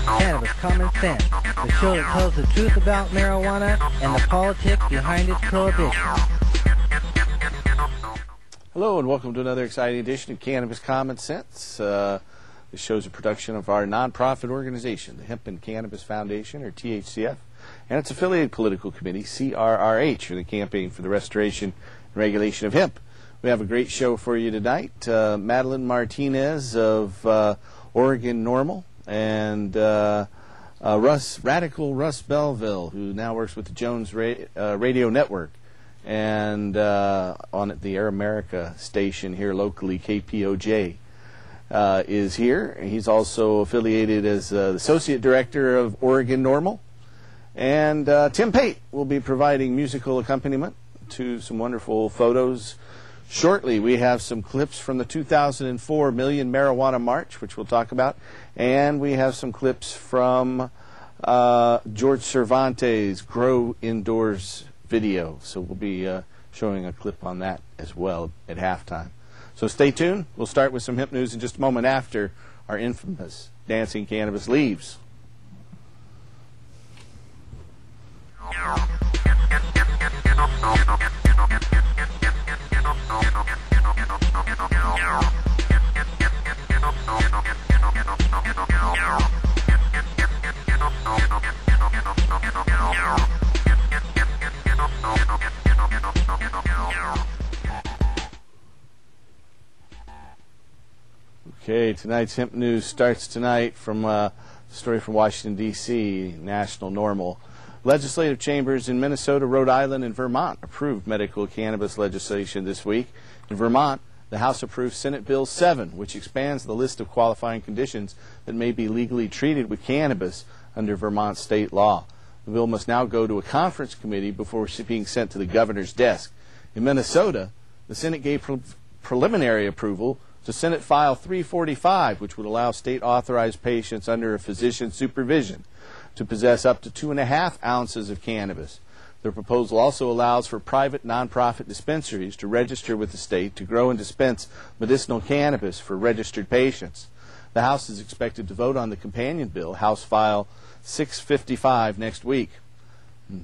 Cannabis Common Sense, the show that tells the truth about marijuana and the politics behind its prohibition. Hello and welcome to another exciting edition of Cannabis Common Sense. This show is a production of our nonprofit organization, the Hemp and Cannabis Foundation, or THCF, and its affiliated political committee, CRRH, for the Campaign for the Restoration and Regulation of Hemp. We have a great show for you tonight. Madeline Martinez of Oregon Normal, and Radical Russ Belville, who now works with the Jones Radio Network and on the Air America station here locally, KPOJ, is here. He's also affiliated as the Associate Director of Oregon Normal. And Tim Pate will be providing musical accompaniment to some wonderful photos. Shortly, we have some clips from the 2004 Million Marijuana March, which we'll talk about, and we have some clips from George Cervantes' Grow Indoors video. So we'll be showing a clip on that as well at halftime. So stay tuned. We'll start with some hemp news in just a moment after our infamous Dancing Cannabis leaves. Okay, tonight's hemp news starts tonight from a story from Washington, D.C., National Normal. Legislative chambers in Minnesota, Rhode Island, and Vermont approved medical cannabis legislation this week. In Vermont, the House approved Senate Bill 7, which expands the list of qualifying conditions that may be legally treated with cannabis under Vermont state law. The bill must now go to a conference committee before being sent to the governor's desk. In Minnesota, the Senate gave preliminary approval to Senate File 345, which would allow state-authorized patients under a physician's supervision to possess up to 2.5 ounces of cannabis. The proposal also allows for private nonprofit dispensaries to register with the state to grow and dispense medicinal cannabis for registered patients. The House is expected to vote on the companion bill, House File 655, next week.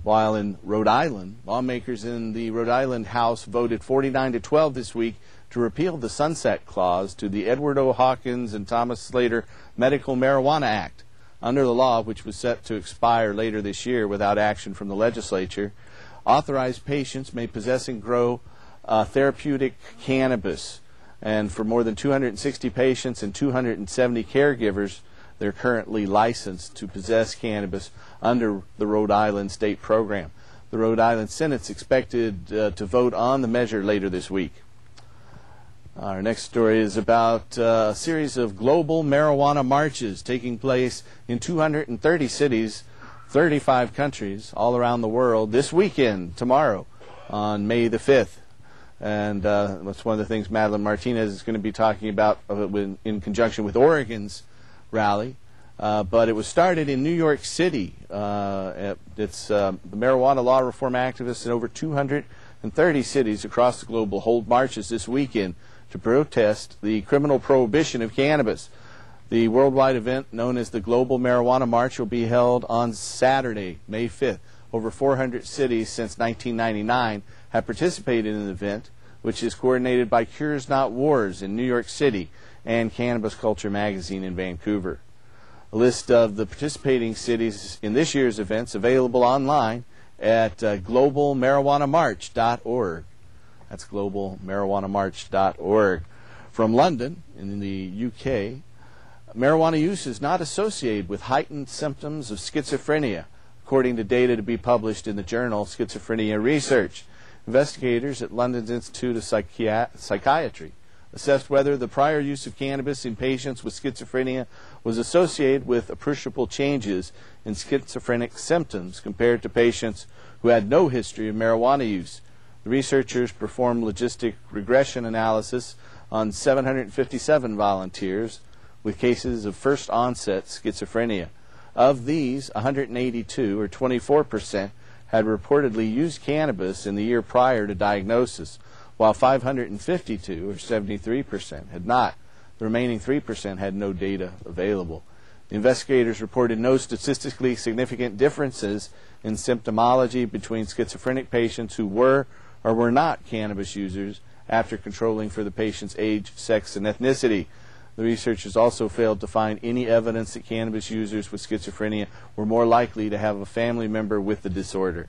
While in Rhode Island, lawmakers in the Rhode Island House voted 49-12 this week to repeal the sunset clause to the Edward O. Hawkins and Thomas Slater Medical Marijuana Act. Under the law, which was set to expire later this year without action from the legislature, authorized patients may possess and grow therapeutic cannabis. And for more than 260 patients and 270 caregivers, they're currently licensed to possess cannabis under the Rhode Island state program. The Rhode Island Senate's expected to vote on the measure later this week. Our next story is about a series of global marijuana marches taking place in 230 cities, 35 countries all around the world this weekend, tomorrow, on May the 5th. And that's one of the things Madeline Martinez is going to be talking about in conjunction with Oregon's rally. But it was started in New York City. It's the marijuana law reform activists in over 230 cities across the globe will hold marches this weekend to protest the criminal prohibition of cannabis. The worldwide event, known as the Global Marijuana March, will be held on Saturday, May 5th. Over 400 cities since 1999 have participated in the event, which is coordinated by Cures Not Wars in New York City and Cannabis Culture magazine in Vancouver. A list of the participating cities in this year's events available online at globalmarijuanamarch.org. That's globalmarijuanamarch.org. From London, in the UK, marijuana use is not associated with heightened symptoms of schizophrenia, according to data to be published in the journal Schizophrenia Research. Investigators at London's Institute of Psychiatry assessed whether the prior use of cannabis in patients with schizophrenia was associated with appreciable changes in schizophrenic symptoms compared to patients who had no history of marijuana use. The researchers performed logistic regression analysis on 757 volunteers with cases of first-onset schizophrenia. Of these, 182, or 24%, had reportedly used cannabis in the year prior to diagnosis, while 552, or 73%, had not. The remaining 3% had no data available. Investigators reported no statistically significant differences in symptomology between schizophrenic patients who were or were not cannabis users after controlling for the patient's age, sex, and ethnicity. The researchers also failed to find any evidence that cannabis users with schizophrenia were more likely to have a family member with the disorder.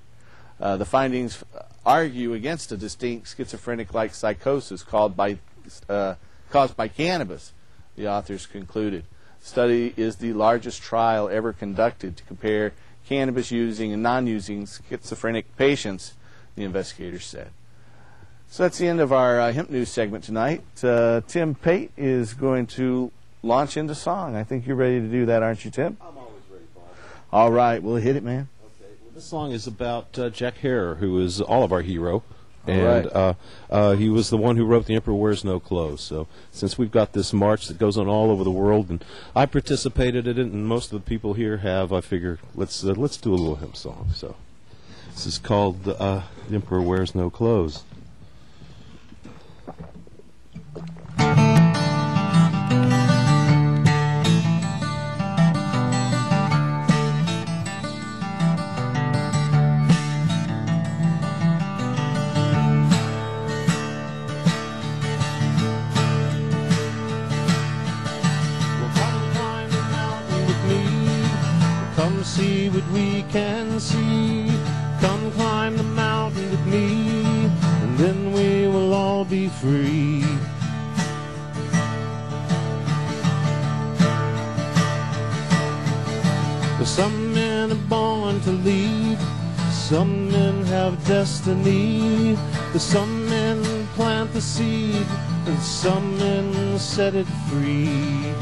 The findings argue against a distinct schizophrenic-like psychosis caused by cannabis, the authors concluded. The study is the largest trial ever conducted to compare cannabis-using and non-using schizophrenic patients, the investigators said. So that's the end of our hemp news segment tonight. Tim Pate is going to launch into song. I think you're ready to do that, aren't you, Tim? I'm always ready, Bob. All right, we'll hit it, man. Okay. Well, this song is about Jack Hare, who is all of our hero. And he was the one who wrote The Emperor Wears No Clothes. So since we've got this march that goes on all over the world, and I participated in it, and most of the people here have, I figure let's do a little hymn song. So this is called The Emperor Wears No Clothes. See what we can see. Come climb the mountain with me, and then we will all be free. Some men are born to lead, some men have destiny. Some men plant the seed, and some men set it free.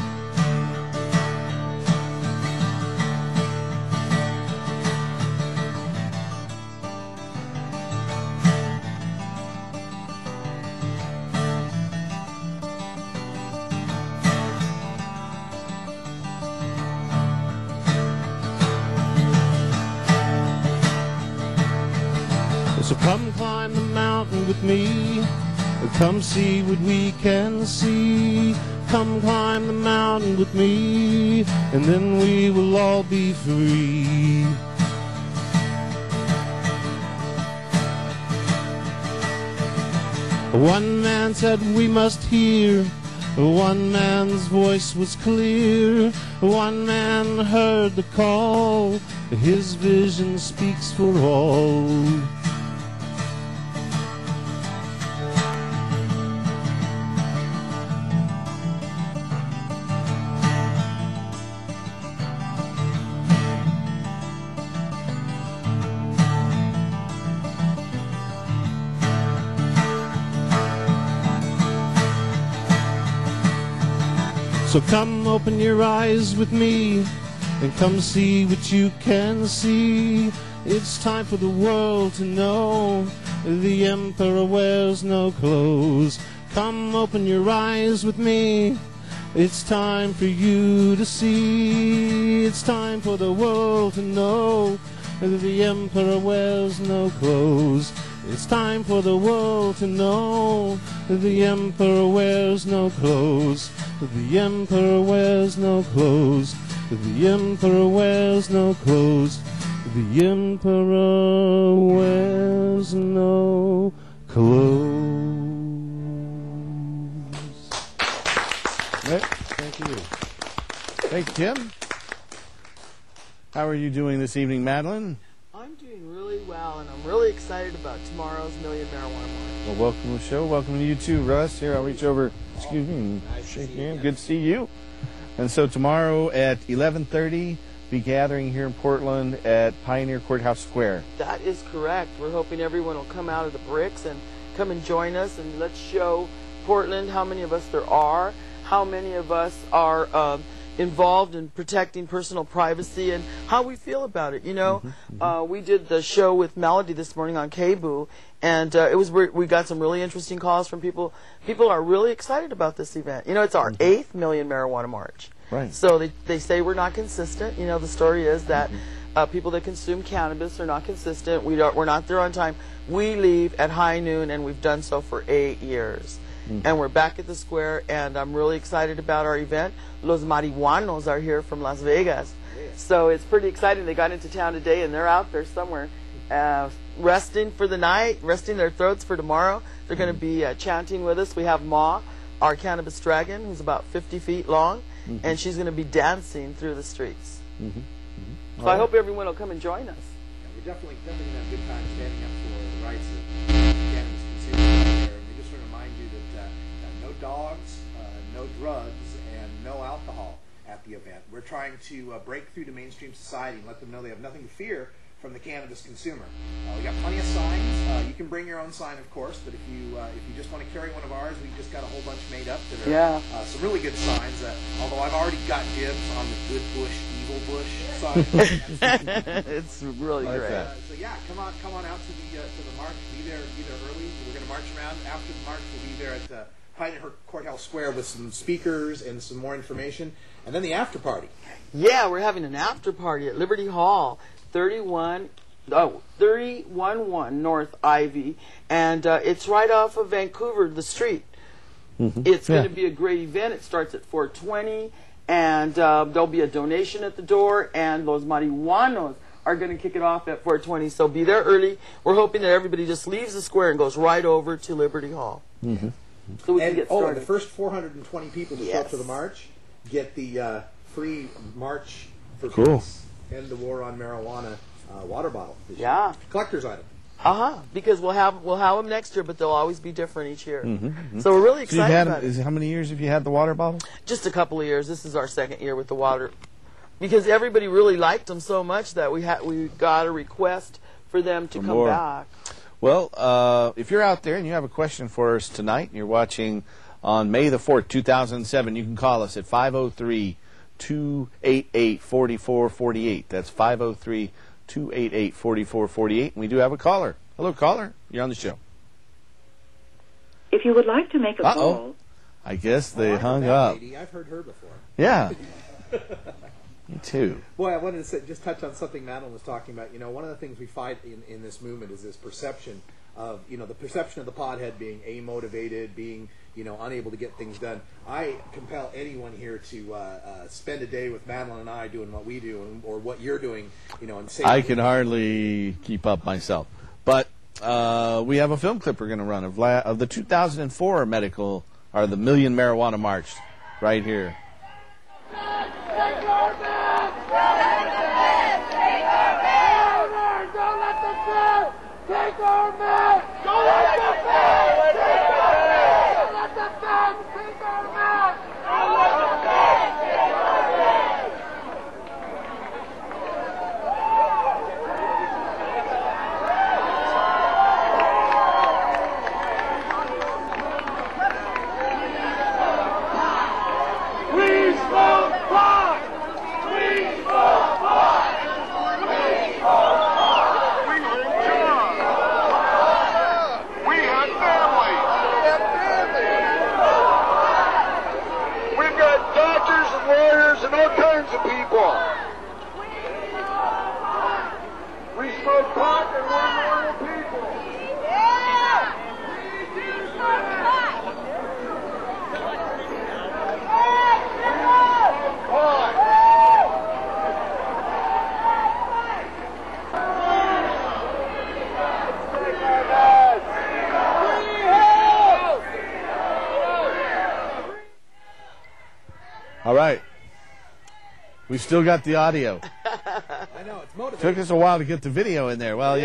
So come climb the mountain with me, come see what we can see. Come climb the mountain with me, and then we will all be free. One man said we must hear, one man's voice was clear. One man heard the call, his vision speaks for all. So come open your eyes with me, and come see what you can see. It's time for the world to know the emperor wears no clothes. Come open your eyes with me, it's time for you to see. It's time for the world to know the emperor wears no clothes. It's time for the world to know the emperor wears no clothes. The emperor wears no clothes. The emperor wears no clothes. The emperor wears no clothes. Thank you. Thank you, Tim. How are you doing this evening, Madeline? I'm doing really well, and I'm really excited about tomorrow's Million Marijuana March. Well, welcome to the show. Welcome to you too, Russ. Here, I'll reach over. Excuse me. And shake your hand. Good to see you. And so tomorrow at 11:30, be gathering here in Portland at Pioneer Courthouse Square. That is correct. We're hoping everyone will come out of the bricks and come and join us, and let's show Portland how many of us there are, how many of us are involved in protecting personal privacy, and how we feel about it. You know, we did the show with Melody this morning on KBOO, and we got some really interesting calls from people. People are really excited about this event. You know, it's our 8th Million Marijuana March. Right. So they say we're not consistent. You know, the story is that people that consume cannabis are not consistent. We're not there on time. We leave at high noon, and we've done so for 8 years. and we're back at the square, and I'm really excited about our event. Los Marihuanos are here from Las Vegas. So it's pretty exciting. They got into town today, and they're out there somewhere resting for the night, resting their throats for tomorrow. They're going to be chanting with us. We have Ma, our cannabis dragon, who's about 50 feet long, and she's going to be dancing through the streets. So I hope everyone will come and join us. Yeah, we're definitely going to have a good time standing up for the rights of cannabis consumers out there. And we just want to remind you that no dogs, no drugs, and no alcohol at the event. We're trying to break through to mainstream society and let them know they have nothing to fear from the cannabis consumer. We got plenty of signs. You can bring your own sign, of course, but if you just want to carry one of ours, we just got a whole bunch made up that are some really good signs. Although I've already got dibs on the good bush, evil bush sign. It's really great. So yeah, come on out to the march. Be there early. We're going to march around. After the march, we'll be there at Pioneer Courthouse Square with some speakers and some more information, and then the after party. Yeah, we're having an after party at Liberty Hall. 311 North Ivy, and it's right off of Vancouver, the street. It's going to be a great event. It starts at 4:20, and there'll be a donation at the door, and Los Marihuanos are going to kick it off at 4:20, so be there early. We're hoping that everybody just leaves the square and goes right over to Liberty Hall. So we can get started. And the first 420 people to show up to the march get the free March for Peace. End the war on marijuana water bottle. Yeah. Collector's item. Because we'll have them next year, but they'll always be different each year. So we're really excited about it. How many years have you had the water bottle? Just a couple of years. This is our second year with the water, because everybody really liked them so much that we got a request for them to come back. Well, if you're out there and you have a question for us tonight, and you're watching on May the 4th, 2007, you can call us at 503-288-4448. That's 503-288-4448. And we do have a caller. Hello, caller. You're on the show. If you would like to make a call. I guess they hung up. Lady. I've heard her before. Yeah. Me too. Boy, I wanted to just touch on something Madeline was talking about. You know, one of the things we fight in this movement is this perception of, the perception of the pothead being amotivated, being, unable to get things done. I compel anyone here to spend a day with Madeline and I doing what we do, or what you're doing, and say. I can hardly keep up myself. But we have a film clip we're going to run of the 2004 the Million Marijuana March right here. All right. We've still got the audio. I know, it's motivating. Took us a while to get the video in there. Well,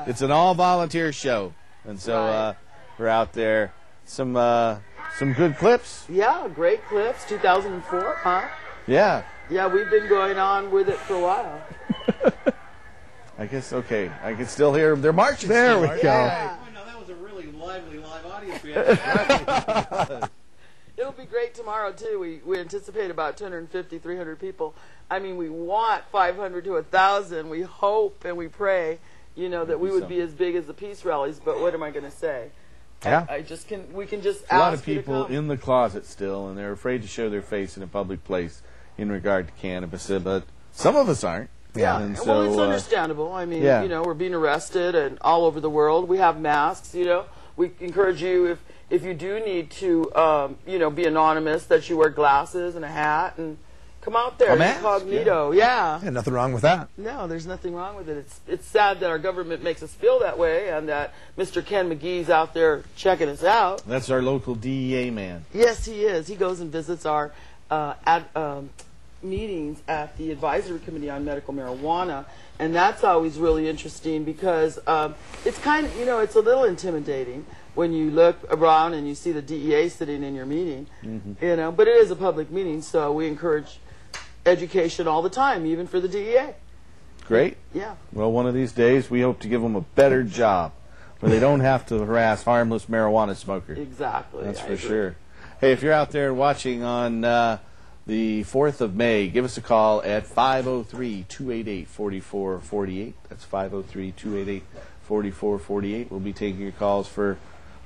it's an all-volunteer show. And so we're out there. Some good clips. Yeah, great clips. 2004, huh? Yeah. Yeah, we've been going on with it for a while. I guess, okay. I can still hear them. They're marching. There we go. Yeah. Oh, no, that was a really lively live audience we had. It'll be great tomorrow, too. We anticipate about 250, 300 people. I mean, we want 500 to 1,000. We hope and we pray, that we would be as big as the peace rallies. But what am I going to say? Yeah. We can just ask a lot of people you to come. in the closet still, and they're afraid to show their face in a public place in regard to cannabis. But some of us aren't. Yeah, and so, well, it's understandable. I mean, we're being arrested and all over the world. We have masks, We encourage you, if you do need to, be anonymous, that you wear glasses and a hat and come out there incognito. Yeah. Nothing wrong with that. No, there's nothing wrong with it. It's sad that our government makes us feel that way, and that Mr. Ken McGee's out there checking us out. That's our local DEA man. Yes, he is. He goes and visits our meetings at the Advisory Committee on Medical Marijuana, and that's always really interesting because it's kind of, it's a little intimidating when you look around and you see the DEA sitting in your meeting, but it is a public meeting, so we encourage education all the time, even for the DEA. Great. Yeah. Well, one of these days we hope to give them a better job where they don't have to harass harmless marijuana smokers. Exactly. That's for sure. Hey, if you're out there watching on the 4th of May, give us a call at 503-288-4448. That's 503-288-4448. We'll be taking your calls for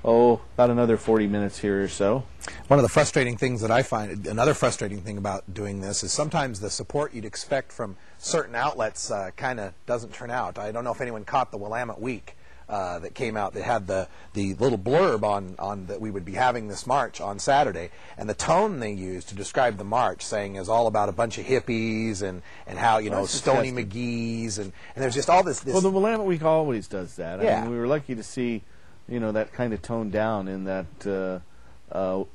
about another 40 minutes here or so. One of the frustrating things that I find, another frustrating thing about doing this, is sometimes the support you'd expect from certain outlets kind of doesn't turn out. I don't know if anyone caught the Willamette Week that came out that had the little blurb on that we would be having this march on Saturday, and the tone they used to describe the march, saying is all about a bunch of hippies and how Stony McGee's and there's just all this. Well, the Willamette Week always does that. Yeah. I mean, we were lucky to see that kind of toned down in that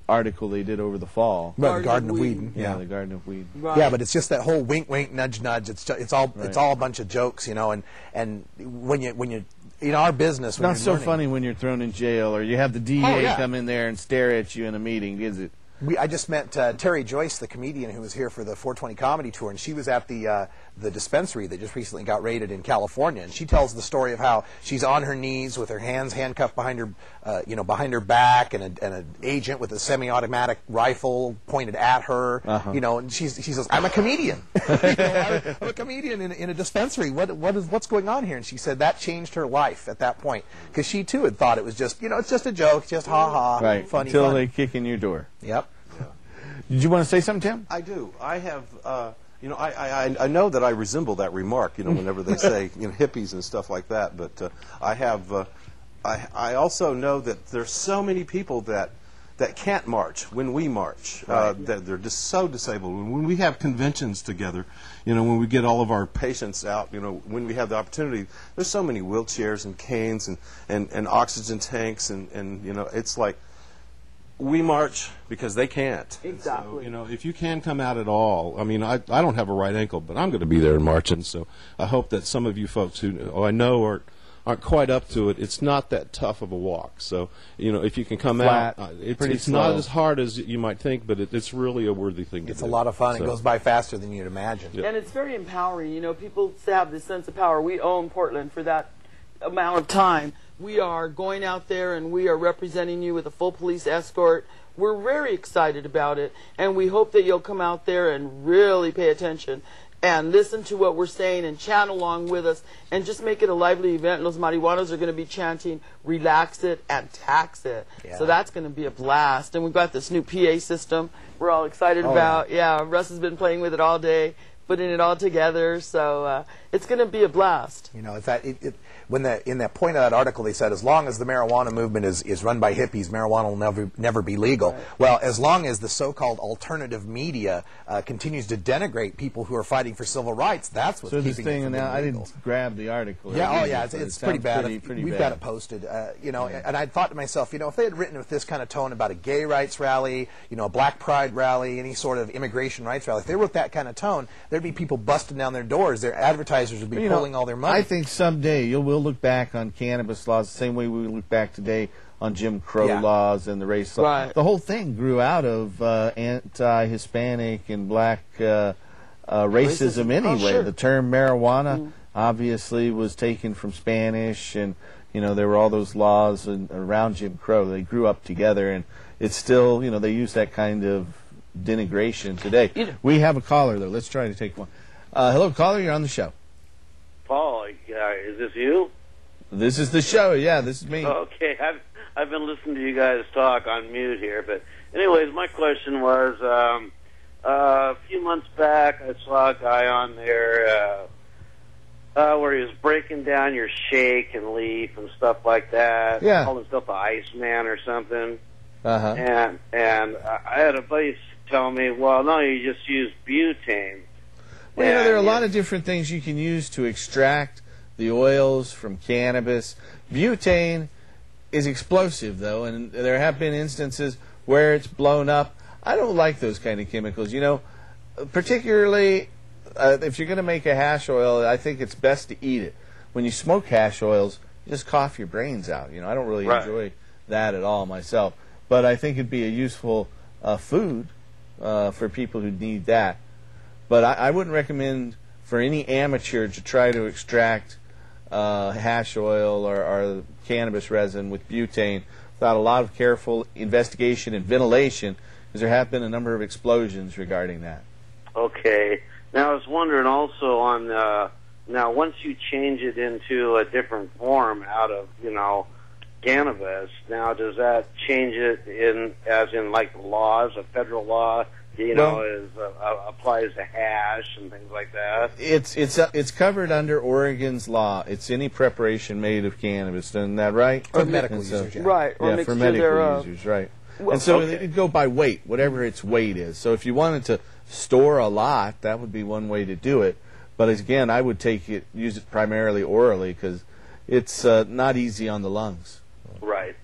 article they did over the fall. Right, the Garden of Whedon. Yeah, the Garden of Whedon. Right. Yeah, but it's just that whole wink, wink, nudge, nudge. It's all a bunch of jokes, and when you in our business, when not so funny when you're thrown in jail or you have the DA come in there and stare at you in a meeting, is it? I just met Terry Joyce, the comedian who was here for the 420 Comedy Tour, and she was at the dispensary that just recently got raided in California, and she tells the story of how she's on her knees with her hands handcuffed behind her, behind her back, and an agent with a semi-automatic rifle pointed at her, and she says, "I'm a comedian. I'm a comedian in a dispensary. What's going on here?" And she said that changed her life at that point because she too had thought it was just it's just a joke, just ha ha, right? Funny, until funny. they kick in your door. Yep. Did you want to say something, Tim? I do. I have, I know that I resemble that remark, whenever they say, hippies and stuff like that. But I also know that there's so many people that can't march when we march. That they're just so disabled. When we have conventions together, when we get all of our patients out, when we have the opportunity, there's so many wheelchairs and canes and oxygen tanks and it's like, we march because they can't. Exactly. So, if you can come out at all, I mean, I don't have a right ankle, but I'm going to be there marching. So I hope that some of you folks who I know aren't quite up to it. It's not that tough of a walk. So if you can come Flat, out, it's not as hard as you might think, but it's really a worthy thing to do. It's a lot of fun. So, it goes by faster than you'd imagine. Yeah. And it's very empowering. People have this sense of power. We own Portland for that amount of time. We are going out there and we are representing you with a full police escort. We're very excited about it, and we hope that you'll come out there and really pay attention and listen to what we're saying and chant along with us and just make it a lively event. Los Marihuanos are going to be chanting, relax it and tax it. Yeah. So that's going to be a blast. And we've got this new PA system we're all excited about. Yeah, Russ has been playing with it all day, putting it all together. So it's going to be a blast. It's that when in that point of that article they said as long as the marijuana movement is run by hippies, marijuana will never be legal. Right. Well, as long as the so-called alternative media continues to denigrate people who are fighting for civil rights, that's what's So keeping this it thing, from and being I legal. didn't grab the article. Yeah, it's pretty bad. Pretty We've bad. got it posted. And I thought to myself, if they had written with this kind of tone about a gay rights rally, a black pride rally, any sort of immigration rights rally, if they wrote that kind of tone, there'd be people busting down their doors. Their advertisers would be pulling all their money. I think someday we'll look back on cannabis laws the same way we look back today on Jim Crow laws and the race law. Right. The whole thing grew out of anti-Hispanic and black racism anyway. Oh, sure. The term marijuana obviously was taken from Spanish, and there were all those laws around Jim Crow. They grew up together, and it's still they use that kind of denigration today. We have a caller though. Let's try to take one. Hello, caller. You're on the show. Paul, is this you? This is the show. Yeah, this is me. Okay, I've been listening to you guys talk on mute here, but anyways, my question was, a few months back, I saw a guy on there where he was breaking down your shake and leaf and stuff like that. Yeah. Called himself the Iceman or something. and I had a buddy tell me, well, no, you just use butane. Well, you know, there are a lot of different things you can use to extract the oils from cannabis. Butane is explosive, though, and there have been instances where it's blown up. I don't like those kind of chemicals. You know, particularly if you're going to make a hash oil, I think it's best to eat it. When you smoke hash oils, you just cough your brains out. You know, I don't really enjoy that at all myself. But I think it'd be a useful food for people who need that. But I wouldn't recommend for any amateur to try to extract hash oil or cannabis resin with butane without a lot of careful investigation and ventilation, because there have been a number of explosions regarding that. Okay. Now I was wondering also on now once you change it into a different form out of cannabis, now does that change it as in like laws, a federal law? Applies to hash and things like that. It's covered under Oregon's law. It's any preparation made of cannabis, isn't that right? For medical users, right? Or for medical users, right? Well, and so it'd go by weight, whatever its weight is. So if you wanted to store a lot, that would be one way to do it. But again, I would use it primarily orally because it's not easy on the lungs. Right.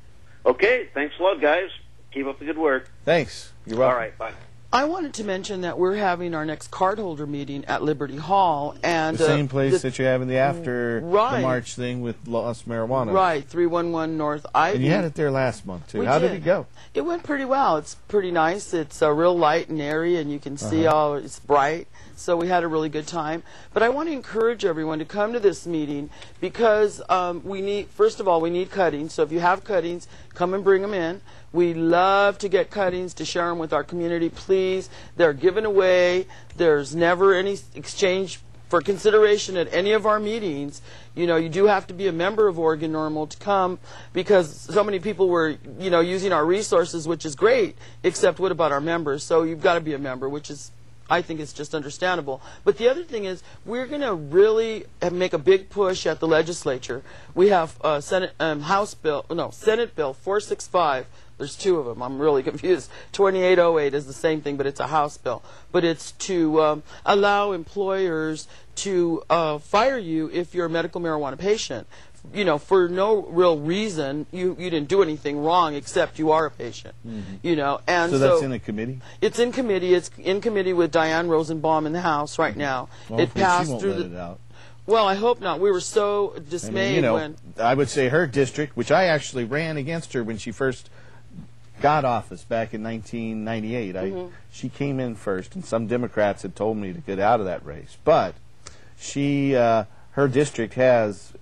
Okay. Thanks a lot, guys. Keep up the good work. Thanks. You're welcome. All right. Bye. I wanted to mention that we're having our next cardholder meeting at Liberty Hall, and the same place that you're having the after the March thing with Lost Marijuana. Right, 311 North Ivy. And you had it there last month too. How did it go? It went pretty well. It's pretty nice. It's real light and airy, and you can see it's bright. So we had a really good time. But I want to encourage everyone to come to this meeting because first of all, we need cuttings. So if you have cuttings, come and bring them in. We love to get cuttings to share them with our community. Please, they're given away. There's never any exchange for consideration at any of our meetings. You do have to be a member of Oregon NORML to come because so many people were, using our resources, which is great, except what about our members? So you've got to be a member, which is, I think it's just understandable. But the other thing is we're going to really make a big push at the legislature. We have Senate Bill 465. There's two of them. I'm really confused. 2808 is the same thing, but it's a House bill. But it's to allow employers to fire you if you're a medical marijuana patient. For no real reason. You didn't do anything wrong except you are a patient. And so that's in a committee? It's in committee. It's in committee with Diane Rosenbaum in the House right now. Well, it passed she won't through let it out. Well, I hope not. We were so dismayed when I would say her district, which I actually ran against her when she first got office back in 1998. She came in first, and some Democrats had told me to get out of that race. But her district has,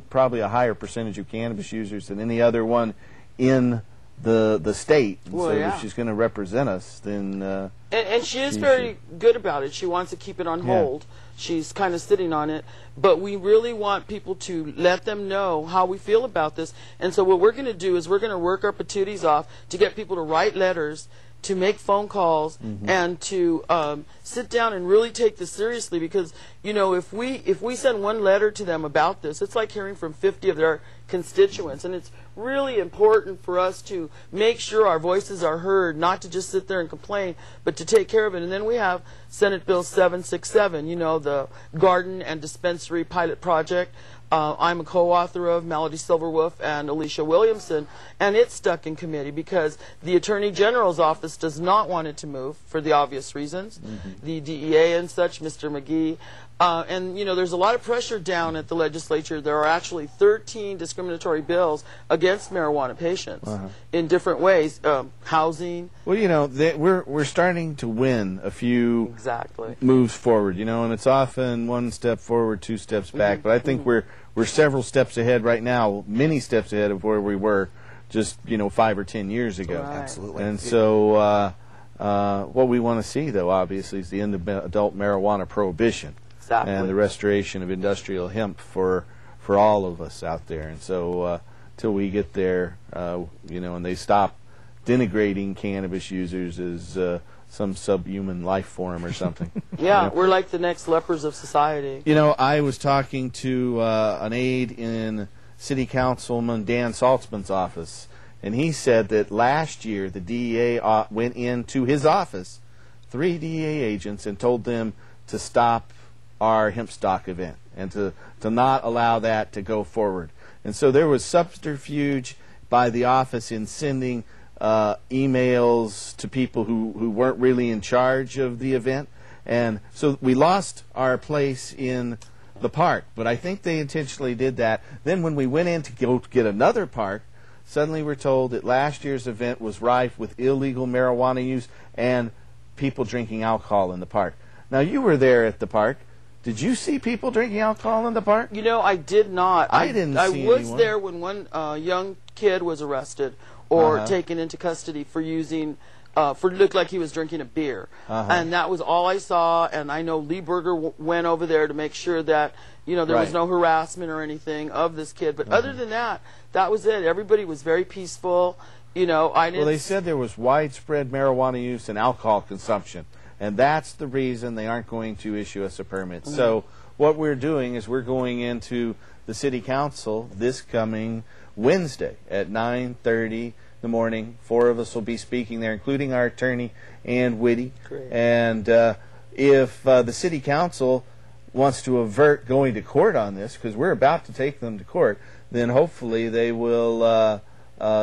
probably a higher percentage of cannabis users than any other one in the state. And so if she's going to represent us, then and she is very good about it. She wants to keep it on hold. She's kind of sitting on it, but we really want people to let them know how we feel about this. And so what we're going to do is we're going to work our patooties off to get people to write letters, to make phone calls, and to sit down and really take this seriously. Because if we send one letter to them about this, it's like hearing from 50 of their constituents, and it's really important for us to make sure our voices are heard, not to just sit there and complain, but to take care of it. And then we have Senate Bill 767, the Garden and Dispensary Pilot Project. I'm a co-author of, Melody Silverwolf and Alicia Williamson, and it's stuck in committee because the Attorney General's office does not want it to move for the obvious reasons. The DEA and such, Mr. McGee. And, there's a lot of pressure down at the legislature. There are actually 13 discriminatory bills against marijuana patients in different ways. Housing. Well, we're starting to win a few moves forward, and it's often one step forward, two steps back. But I think we're several steps ahead right now, many steps ahead of where we were just, 5 or 10 years ago. Right. Absolutely. And so what we want to see, though, obviously, is the end of adult marijuana prohibition. And the restoration of industrial hemp for all of us out there. And so till we get there, and they stop denigrating cannabis users as some subhuman life form or something. We're like the next lepers of society. I was talking to an aide in City Councilman Dan Saltzman's office, And he said that last year the DEA went into his office, 3 DEA agents, and told them to stop our hemp stock event and to not allow that to go forward. And so there was subterfuge by the office in sending emails to people who weren't really in charge of the event. And so we lost our place in the park, but I think they intentionally did that. Then when we went in to go get another park, suddenly we're told that last year's event was rife with illegal marijuana use and people drinking alcohol in the park. Now, you were there at the park. Did you see people drinking alcohol in the park? You know, I did not. I didn't see was anyone. there when one young kid was arrested or taken into custody for using, looked like he was drinking a beer. And that was all I saw. And I know Lee Berger went over there to make sure that, you know, there was no harassment or anything of this kid. But other than that, that was it. Everybody was very peaceful. You know, I didn't. Well, they said there was widespread marijuana use and alcohol consumption. And that's the reason they aren't going to issue us a permit. So what we're doing is we're going into the city council this coming Wednesday at 9:30 in the morning. 4 of us will be speaking there, including our attorney, Ann Whitty. Great. And if the city council wants to avert going to court on this, because we're about to take them to court, then hopefully they will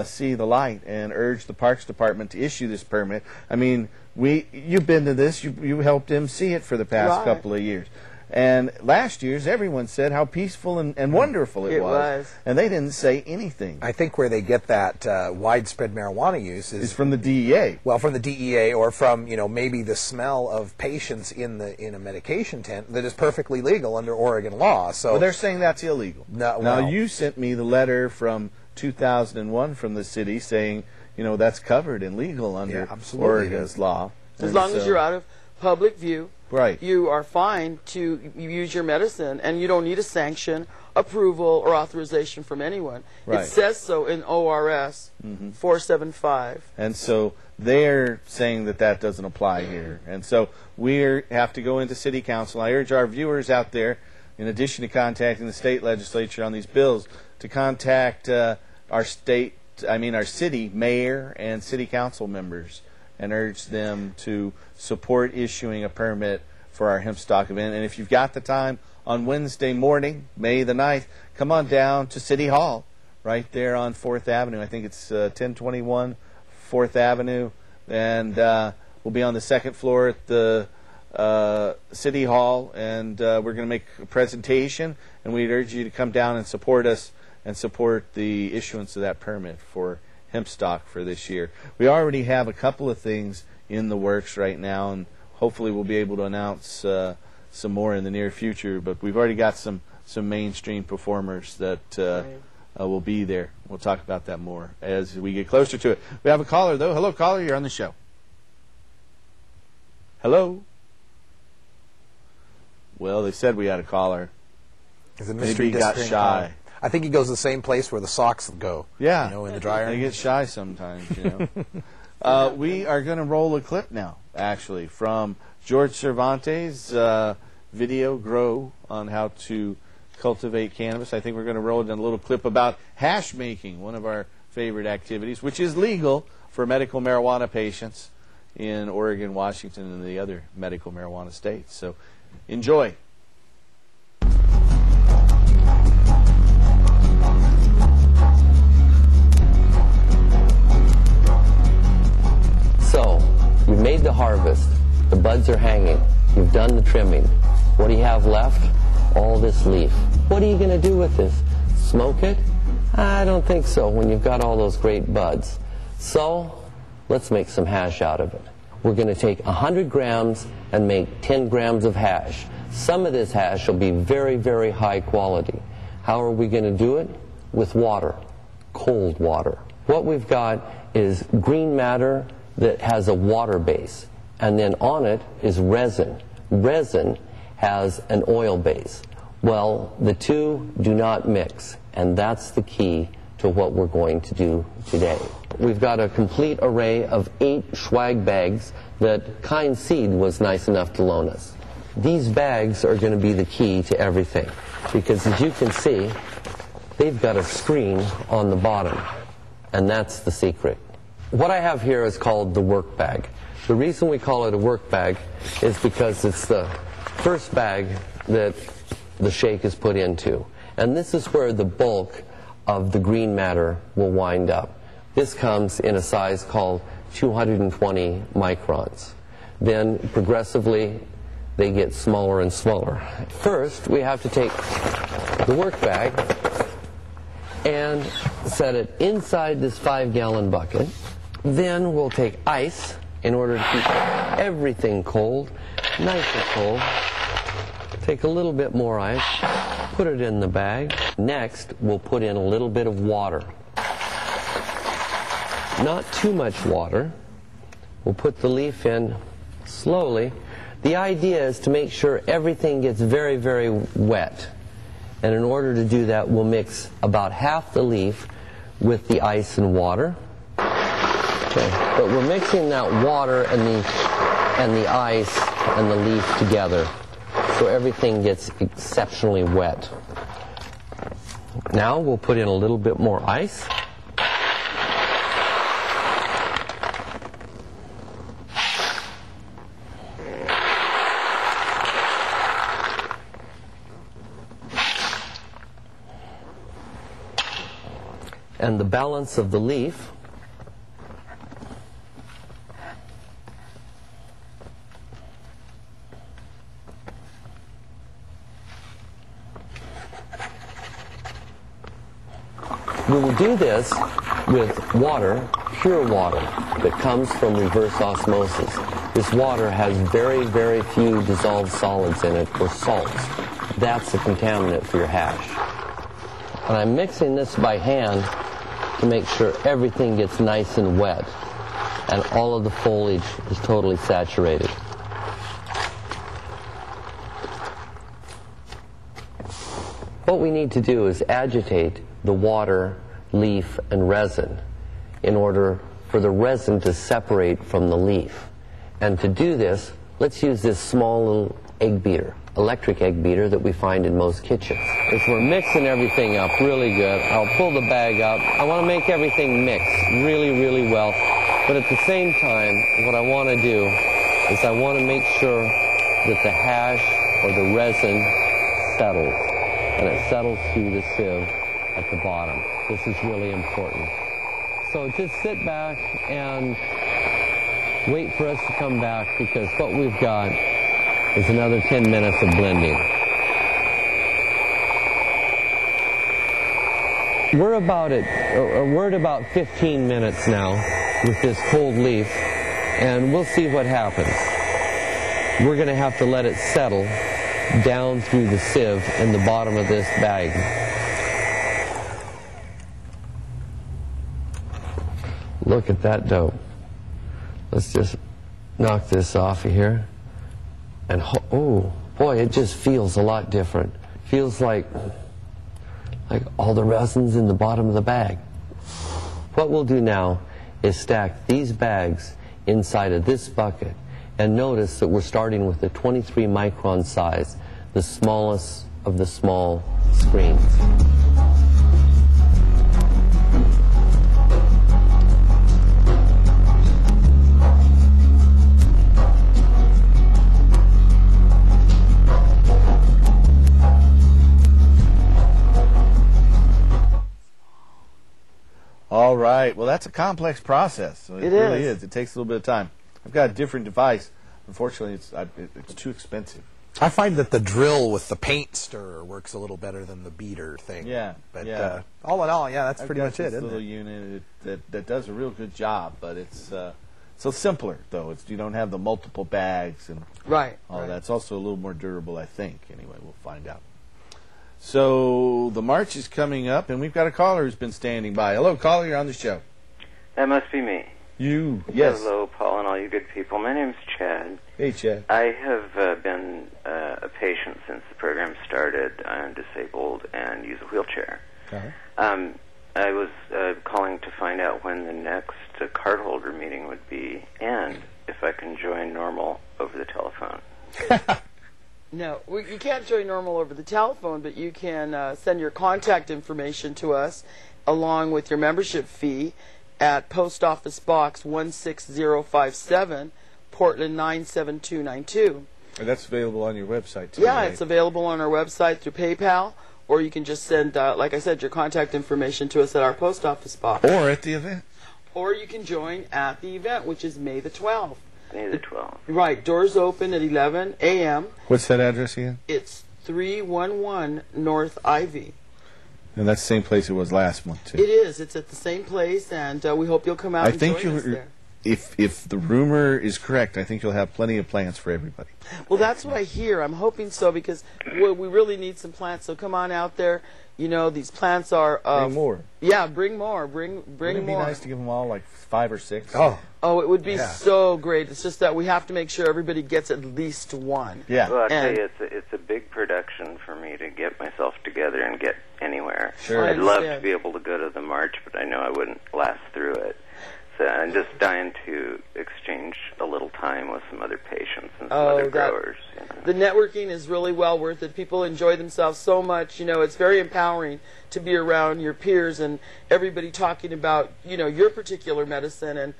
see the light and urge the Parks Department to issue this permit. I mean, you've been to this, you helped him see it for the past couple of years. And last year's, everyone said how peaceful and wonderful it was. And they didn't say anything. I think where they get that widespread marijuana use is from the DEA. Well, from the DEA, or from, you know, maybe the smell of patients in a medication tent that is perfectly legal under Oregon law. So well, they're saying that's illegal. No, now, you sent me the letter from 2001 from the city saying, you know, that's covered and legal under Oregon's law. As long as you're out of public view, right, you are fine to use your medicine, and you don't need a sanction, approval, or authorization from anyone. Right. It says so in ORS 475. And so they're saying that that doesn't apply here. And so we have to go into city council. I urge our viewers out there, in addition to contacting the state legislature on these bills, to contact our city mayor and city council members and urge them to support issuing a permit for our hemp stock event. And if you've got the time, on Wednesday morning, May the 9th, come on down to City Hall, right there on 4th Avenue. I think it's 1021 4th Avenue. And we'll be on the 2nd floor at the City Hall, and we're going to make a presentation, and we'd urge you to come down and support us and support the issuance of that permit for hemp stock for this year. We already have a couple of things in the works right now, and hopefully we'll be able to announce some more in the near future, but we've already got some mainstream performers that will be there. We'll talk about that more as we get closer to it. We have a caller, though. Hello, caller. You're on the show. Hello? Well, they said we had a caller. Maybe he got shy. I think he goes to the same place where the socks go. Yeah. You know, in the dryer. They get shy sometimes, you know. We are going to roll a clip now, actually, from George Cervantes' video, Grow, on how to cultivate cannabis. I think we're going to roll in a little clip about hash making, one of our favorite activities, which is legal for medical marijuana patients in Oregon, Washington, and the other medical marijuana states. So enjoy. So, you've made the harvest. The buds are hanging. You've done the trimming. What do you have left? All this leaf. What are you going to do with this? Smoke it? I don't think so when you've got all those great buds. So, let's make some hash out of it. We're going to take 100 grams and make 10 grams of hash. Some of this hash will be very, very high quality. How are we going to do it? With water. Cold water. What we've got is green matter that has a water base, and then on it is resin. Resin has an oil base. Well, the two do not mix, and that's the key to what we're going to do today. We've got a complete array of 8 swag bags that Kind Seed was nice enough to loan us. These bags are going to be the key to everything, because as you can see, they've got a screen on the bottom. And that's the secret. What I have here is called the work bag. The reason we call it a work bag is because it's the first bag that the shake is put into. And this is where the bulk of the green matter will wind up. This comes in a size called 220 microns. Then progressively they get smaller and smaller. First we have to take the work bag and set it inside this 5-gallon bucket. Then we'll take ice in order to keep everything cold, nice and cold. Take a little bit more ice, put it in the bag. Next, we'll put in a little bit of water. Not too much water. We'll put the leaf in slowly. The idea is to make sure everything gets very, very wet. And in order to do that, we'll mix about half the leaf with the ice and water. Okay, but we're mixing that water and the ice and the leaf together, so everything gets exceptionally wet. Now we'll put in a little bit more ice. And the balance of the leaf we will do this with water, pure water, that comes from reverse osmosis. This water has very, very few dissolved solids in it, or salts. That's the contaminant for your hash. And I'm mixing this by hand to make sure everything gets nice and wet and all of the foliage is totally saturated. What we need to do is agitate the water, leaf, and resin in order for the resin to separate from the leaf. And to do this, let's use this small little egg beater, electric egg beater that we find in most kitchens. As we're mixing everything up really good, I'll pull the bag up. I want to make everything mix really, really well. But at the same time, what I want to do is I want to make sure that the hash or the resin settles. And it settles through the sieve at the bottom. This is really important. So just sit back and wait for us to come back, because what we've got is another 10 minutes of blending. We're at about 15 minutes now with this cold leaf, and we'll see what happens. We're going to have to let it settle down through the sieve in the bottom of this bag. Look at that dough. Let's just knock this off of here. And oh boy, it just feels a lot different. Feels like all the resin's in the bottom of the bag. What we'll do now is stack these bags inside of this bucket. And notice that we're starting with the 23 micron size, the smallest of the small screens. All right. Well, that's a complex process. So it really is. It takes a little bit of time. I've got a different device. Unfortunately, it's too expensive. I find that the drill with the paint stirrer works a little better than the beater thing. Yeah. But yeah. All in all, yeah, that's pretty much it, isn't it? Little unit that does a real good job, but it's so simpler though. You don't have the multiple bags and all that. It's also a little more durable, I think. Anyway, we'll find out. So the march is coming up, and we've got a caller who's been standing by. Hello, caller. You're on the show. That must be me. You, yes. Hello, Paul, and all you good people. My name's Chad. Hey, Chad. I have been a patient since the program started. I'm disabled and use a wheelchair. Uh-huh. I was calling to find out when the next cardholder meeting would be, and if I can join normal over the telephone. No, you can't join normal over the telephone, but you can send your contact information to us, along with your membership fee at Post Office Box 16057, Portland 97292. And that's available on your website, too. Yeah, right? it's available on our website through PayPal, or you can just send, like I said, your contact information to us at our post office box. Or at the event. Or you can join at the event, which is May the 12th. May the 12th. Right, doors open at 11 a.m. What's that address again? It's 311 North Ivy. And that's the same place it was last month, too. It is. It's at the same place, and we hope you'll come out and join us there. If the rumor is correct, I think you'll have plenty of plants for everybody. Well, that's what I hear. I'm hoping so, because we really need some plants. So come on out there. You know, these plants are... bring more. Yeah, bring more. Bring more. Wouldn't it be nice to give them all like 5 or 6? Oh, it would be so great. It's just that we have to make sure everybody gets at least one. Yeah. Well, I tell you, it's a big production for me to get myself together and get anywhere. Sure. I'd love to be able to go to the march, but I know I wouldn't last through it. So I'm just dying to exchange a little time with some other patients and some other growers. You know. The networking is really well worth it. People enjoy themselves so much. You know, it's very empowering to be around your peers and everybody talking about, you know, your particular medicine and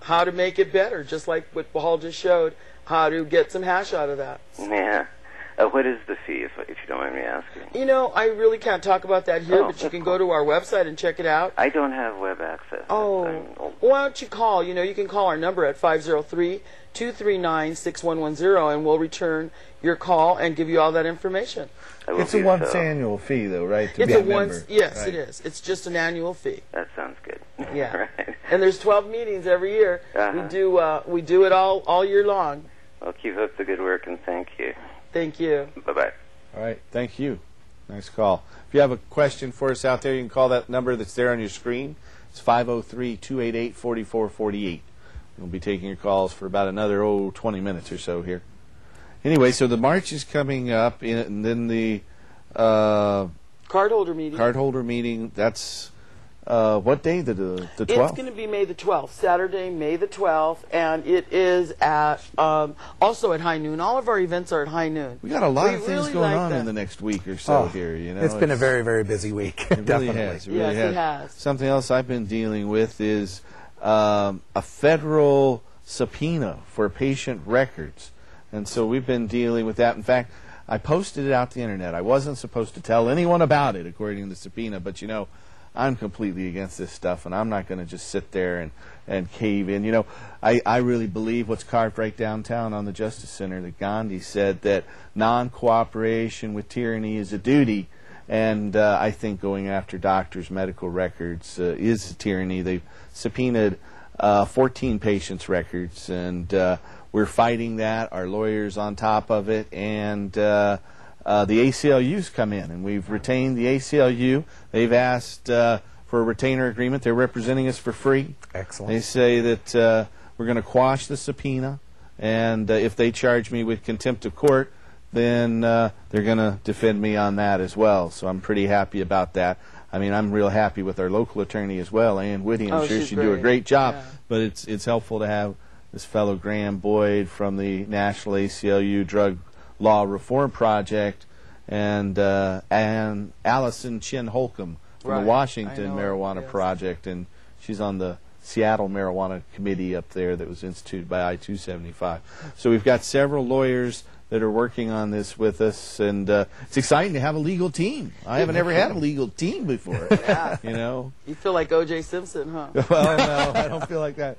how to make it better, just like what Paul just showed, how to get some hash out of that. Yeah. What is the fee, if you don't mind me asking? You know, I really can't talk about that here, but you can go to our website and check it out. I don't have web access. Oh, why don't you call? You know, you can call our number at 503-239-6110, and we'll return your call and give you all that information. It's a once annual fee, though, right? It's a once, yes, it is. It's just an annual fee. That sounds good. Yeah. Right. And there's 12 meetings every year. We do it all year long. Well, keep up the good work, and thank you. Thank you. Bye-bye. All right. Thank you. Nice call. If you have a question for us out there, you can call that number that's there on your screen. It's 503-288-4448. We'll be taking your calls for about another 20 minutes or so here. Anyway, so the march is coming up, and then the cardholder meeting. Cardholder meeting. That's what day? The 12th? It's going to be May the 12th, Saturday, May the 12th, and it is at also at high noon. All of our events are at high noon. We got a lot of things going on in the next week or so here. You know, it's been a very, very busy week. It really has. It really has. Something else I've been dealing with is a federal subpoena for patient records, and so we've been dealing with that. In fact, I posted it out to the internet. I wasn't supposed to tell anyone about it, according to the subpoena, but you know, I'm completely against this stuff, and I'm not going to just sit there and cave in. You know, I really believe what's carved right downtown on the Justice Center, that Gandhi said that non-cooperation with tyranny is a duty, and I think going after doctors' medical records is a tyranny. They've subpoenaed 14 patients' records, and we're fighting that. Our lawyers on top of it, and the ACLU's come in, and we've retained the ACLU. They've asked for a retainer agreement. They're representing us for free. Excellent. They say that we're going to quash the subpoena, and if they charge me with contempt of court, then they're going to defend me on that as well. So I'm pretty happy about that. I mean, I'm real happy with our local attorney as well, Ann Whitty. I'm sure she'd do a great job, but it's helpful to have this fellow Graham Boyd from the National ACLU Drug Law Reform Project, and Allison Chin Holcomb from the Washington Marijuana Project, and she's on the Seattle Marijuana Committee up there that was instituted by I-275. So we've got several lawyers that are working on this with us, and it's exciting to have a legal team. I haven't ever had a legal team before. Yeah. You know? You feel like O.J. Simpson, huh? Well, no, I don't feel like that.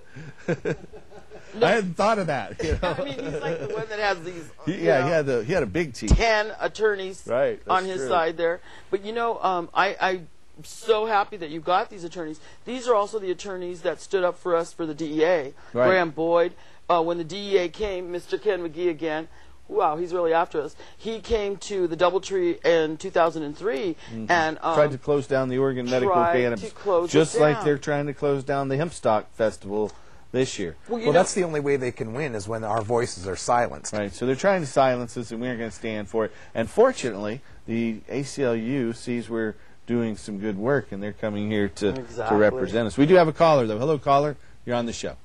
I hadn't thought of that. You know? I mean, he's like the one that has these. He had a big team. 10 attorneys on his side there. But you know, I'm so happy that you got these attorneys. These are also the attorneys that stood up for us for the DEA. Graham Boyd. When the DEA came, Mr. Ken McGee again. Wow, he's really after us. He came to the Doubletree in 2003 and tried to close down the Oregon Medical Cannabis, just like they're trying to close down the Hempstock Festival this year. Well, that's the only way they can win, is when our voices are silenced. Right, so they're trying to silence us, and we're going to stand for it. And fortunately, the ACLU sees we're doing some good work, and they're coming here to represent us. We do have a caller, though. Hello, caller. You're on the show.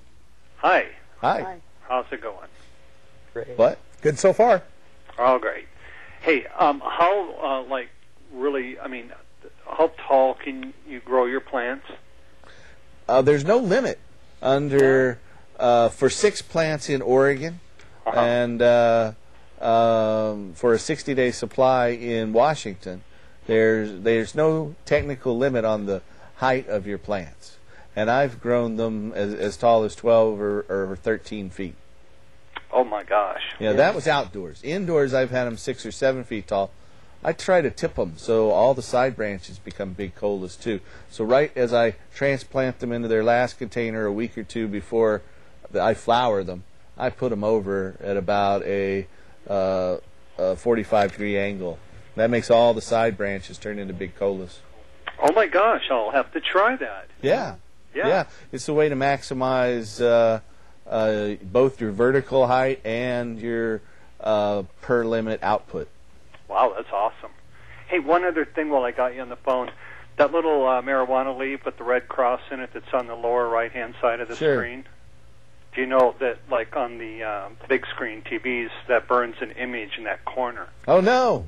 Hi. Hi. How's it going? Great. What? Good so far. Oh, great. Hey, how, really, I mean, how tall can you grow your plants? There's no limit under for 6 plants in Oregon, and for a 60-day supply in Washington. There's no technical limit on the height of your plants, and I've grown them as tall as 12 or 13 feet. Oh my gosh! Yeah, that was outdoors. Indoors, I've had them 6 or 7 feet tall. I try to tip them so all the side branches become big colas too. So right as I transplant them into their last container a week or two before I flower them, I put them over at about a 45-degree angle. That makes all the side branches turn into big colas. Oh my gosh! I'll have to try that. Yeah. It's a way to maximize both your vertical height and your per limit output. Wow, that's awesome. Hey, one other thing while I got you on the phone. That little marijuana leaf with the red cross in it that's on the lower right-hand side of the screen. Do you know that, like on the big screen TVs, that burns an image in that corner? Oh, no.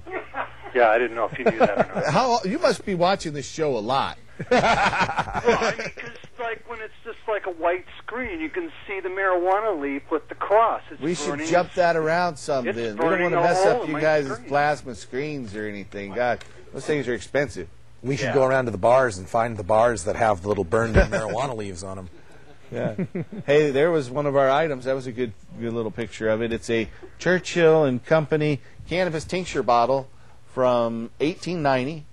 Yeah, I didn't know if you knew that or not. You must be watching this show a lot. Well, I mean, because like when it's just like a white screen, you can see the marijuana leaf with the cross. We should jump that around some then. We don't want to mess up you guys' plasma screens or anything. God, those things are expensive. We should go around to the bars and find the bars that have the little burned-in marijuana leaves on them. Yeah. Hey, there was one of our items. That was a good little picture of it. It's a Churchill and Company cannabis tincture bottle from 1890.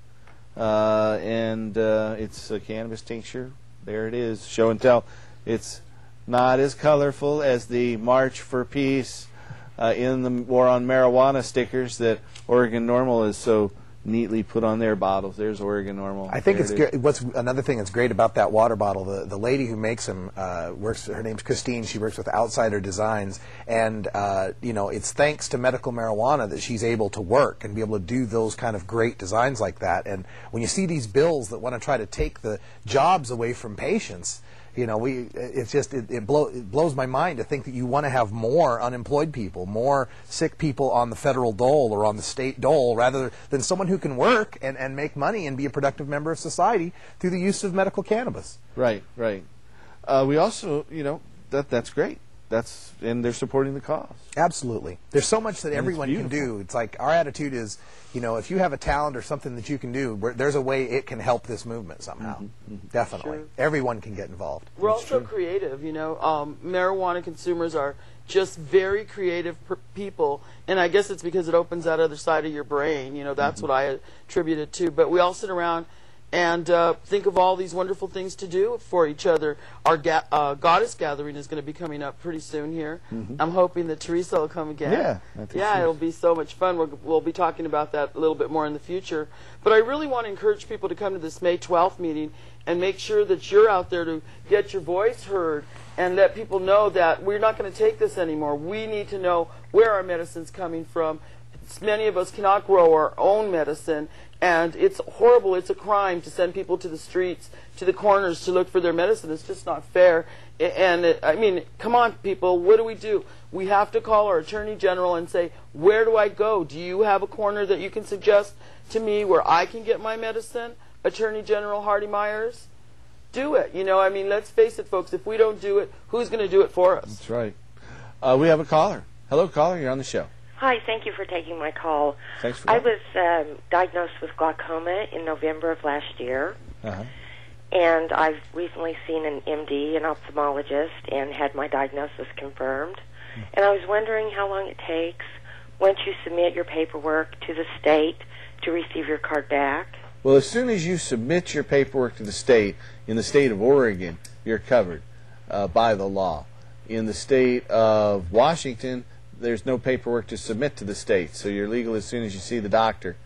And it's a cannabis tincture. There it is, show and tell. It's not as colorful as the March for Peace in the War on Marijuana stickers that Oregon Normal is so neatly put on their bottles. There's Oregon Normal. I think it's good. What's another thing that's great about that water bottle? The lady who makes them works. Her name's Christine. She works with Outsider Designs, and it's thanks to medical marijuana that she's able to work and be able to do those kind of great designs like that. And when you see these bills that want to try to take the jobs away from patients, it blows my mind to think that you want to have more unemployed people, more sick people on the federal dole or on the state dole, rather than someone who can work and make money and be a productive member of society through the use of medical cannabis. Right. We also, that's great. And they're supporting the cause. Absolutely. There's so much that everyone can do. It's like our attitude is, if you have a talent or something that you can do, there's a way it can help this movement somehow. Definitely. Sure. Everyone can get involved. We're also creative, marijuana consumers are just very creative people, and I guess it's because it opens that other side of your brain. That's what I attribute it to. But we all sit around and think of all these wonderful things to do for each other. Our goddess gathering is going to be coming up pretty soon here. I'm hoping that Teresa will come again. Yeah, it'll be so much fun. We'll be talking about that a little bit more in the future. But I really want to encourage people to come to this May 12th meeting and make sure that you're out there to get your voice heard and let people know that we're not going to take this anymore. We need to know where our medicine's coming from. Many of us cannot grow our own medicine, and it's horrible. It's a crime to send people to the streets, to the corners to look for their medicine. It's just not fair. And I mean, come on, people, what do? We have to call our Attorney General and say, where do I go? Do you have a corner that you can suggest to me where I can get my medicine? Attorney General Hardy Myers? Do it. Let's face it, folks. If we don't do it, who's going to do it for us? That's right. We have a caller. Hello, caller. You're on the show. Hi, thank you for taking my call. Thanks for I was diagnosed with glaucoma in November of last year, and I've recently seen an MD, an ophthalmologist, and had my diagnosis confirmed. And I was wondering how long it takes once you submit your paperwork to the state to receive your card back. Well, as soon as you submit your paperwork to the state, in the state of Oregon, you're covered by the law. In the state of Washington, there's no paperwork to submit to the state, so you're legal as soon as you see the doctor.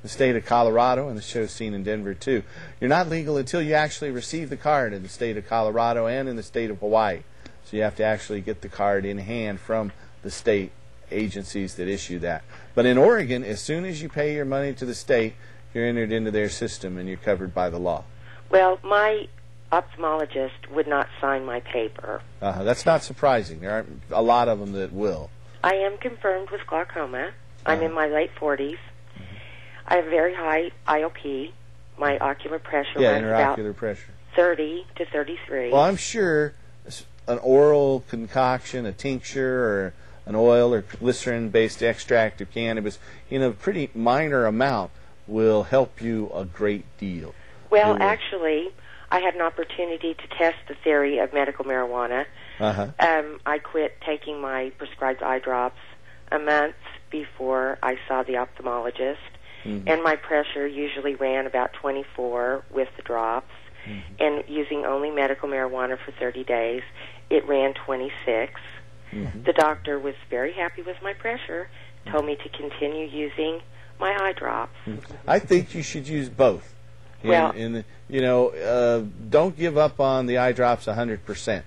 The state of Colorado, and the show's seen in Denver too, you're not legal until you actually receive the card in the state of Colorado and in the state of Hawaii. So you have to actually get the card in hand from the state agencies that issue that. But in Oregon, as soon as you pay your money to the state, you're entered into their system and you're covered by the law. Well, my ophthalmologist would not sign my paper. That's not surprising. There aren't a lot of them that will. I am confirmed with glaucoma. I'm in my late 40s. I have very high IOP, my ocular pressure Yeah, runs about interocular pressure. 30 to 33. Well, I'm sure an oral concoction, a tincture, or an oil or glycerin-based extract of cannabis in a pretty minor amount will help you a great deal. Well, actually, I had an opportunity to test the theory of medical marijuana. I quit taking my prescribed eye drops a month before I saw the ophthalmologist, and my pressure usually ran about 24 with the drops, and using only medical marijuana for 30 days, it ran 26. The doctor was very happy with my pressure, told me to continue using my eye drops. I think you should use both. Well, don't give up on the eye drops 100%.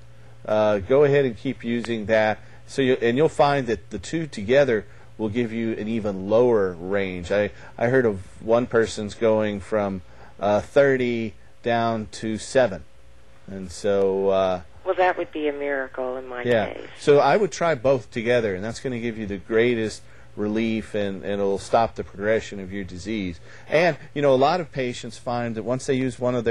Go ahead and keep using that. And you'll find that the two together will give you an even lower range. I heard of one person's going from 30 down to 7, and so. Well, that would be a miracle in my case. So I would try both together, and that's going to give you the greatest relief, and it'll stop the progression of your disease. And a lot of patients find that once they use one of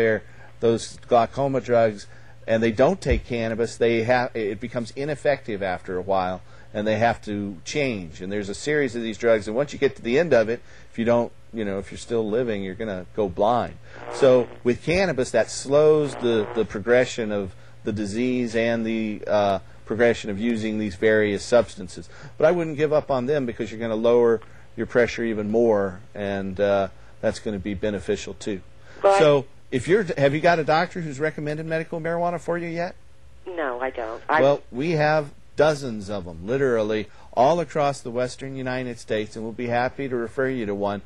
those glaucoma drugs and they don't take cannabis, it becomes ineffective after a while, and they have to change. And there's a series of these drugs, and once you get to the end of it, if you don't, if you're still living, you're going to go blind. So with cannabis, that slows the progression of the disease and the progression of using these various substances. But I wouldn't give up on them, because you're going to lower your pressure even more, and that's going to be beneficial too. But so have you got a doctor who's recommended medical marijuana for you yet? No, I don't. Well, we have dozens of them, literally all across the western United States, and we'll be happy to refer you to one.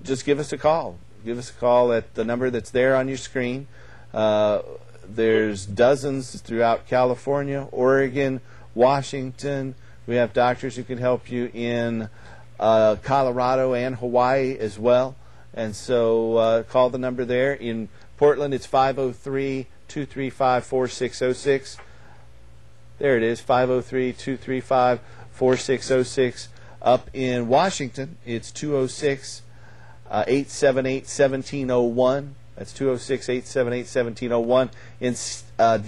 Just give us a call. Give us a call at the number that's there on your screen. There's dozens throughout California, Oregon, Washington. We have doctors who can help you in Colorado and Hawaii as well. And so call the number there. In Portland, it's 503-235-4606. There it is, 503-235-4606. Up in Washington, it's 206-878-1701. That's 206-878-1701. In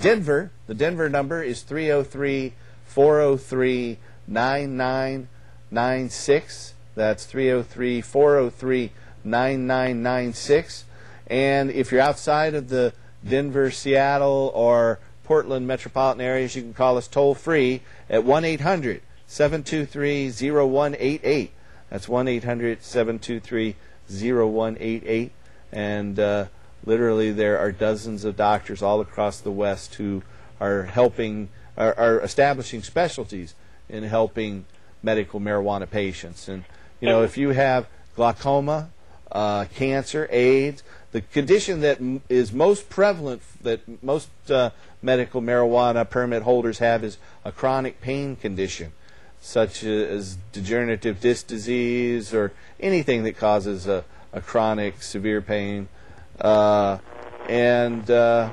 Denver, the Denver number is 303-403-9996. That's 303-403-9996. And if you're outside of the Denver, Seattle, or Portland metropolitan areas, you can call us toll-free at 1-800-723-0188. That's 1-800-723-0188. And literally there are dozens of doctors all across the West who are are establishing specialties in helping medical marijuana patients. And, if you have glaucoma, cancer, AIDS, the condition that is most prevalent that most medical marijuana permit holders have is a chronic pain condition, such as degenerative disc disease or anything that causes a chronic severe pain. And then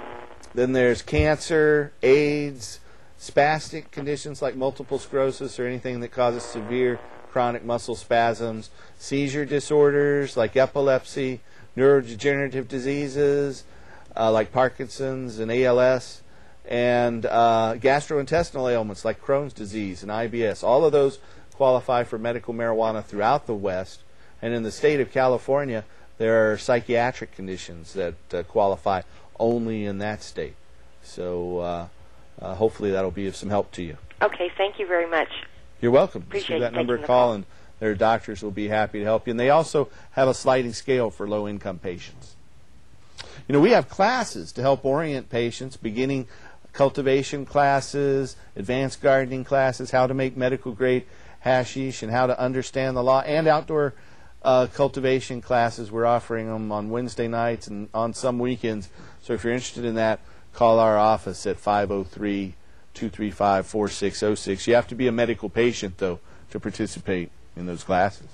there's cancer, AIDS, spastic conditions like multiple sclerosis or anything that causes severe chronic muscle spasms, seizure disorders like epilepsy, neurodegenerative diseases like Parkinson's and ALS, and gastrointestinal ailments like Crohn's disease and IBS. All of those qualify for medical marijuana throughout the West. And in the state of California, there are psychiatric conditions that qualify only in that state. So hopefully that'll be of some help to you. Okay, thank you very much. You're welcome. Appreciate Just give that you number a taking the call, and their doctors will be happy to help you. And they also have a sliding scale for low-income patients. We have classes to help orient patients, beginning cultivation classes, advanced gardening classes, how to make medical-grade hashish, and how to understand the law, and outdoor cultivation classes. We're offering them on Wednesday nights and on some weekends. So if you're interested in that, call our office at 503-235-4606. You have to be a medical patient, though, to participate in those classes.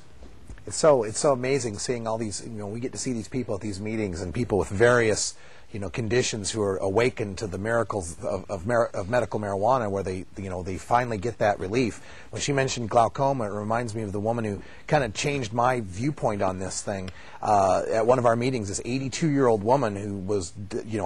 It's so amazing seeing all these, we get to see these people at these meetings, and people with various, conditions who are awakened to the miracles of medical marijuana, where they finally get that relief. When she mentioned glaucoma, it reminds me of the woman who kind of changed my viewpoint on this thing. At one of our meetings, this 82-year-old woman who was,